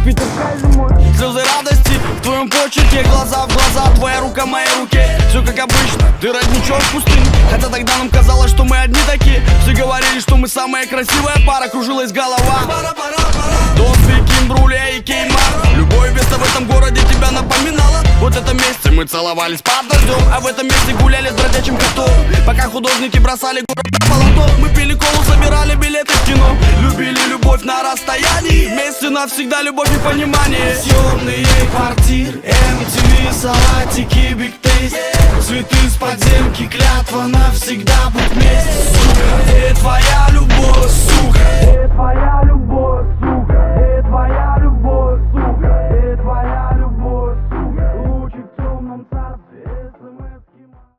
Питер Кайзер мой. Слезы радости в твоем почерке, глаза в глаза, твоя рука в моей руке. Все как обычно, ты родничок в пустыне. Хотя тогда нам казалось, что мы одни такие. Все говорили, что мы самая красивая пара, кружилась голова. Донби, Кимбрули и Кеймар. Любое место в этом городе тебя напоминало. Вот в этом месте мы целовались под дождем, а в этом месте гуляли с бродячим котом. Пока художники бросали город на полотно, мы пили колу, собирали билеты в кино. Любили любовь на расстоянии, вместе навсегда любовь и понимание. Съемные квартиры, MTV, салатики, Big Taste, цветы с подземки, клятва навсегда быть вместе. Сука, где твоя любовь, сука? Где твоя любовь, сука?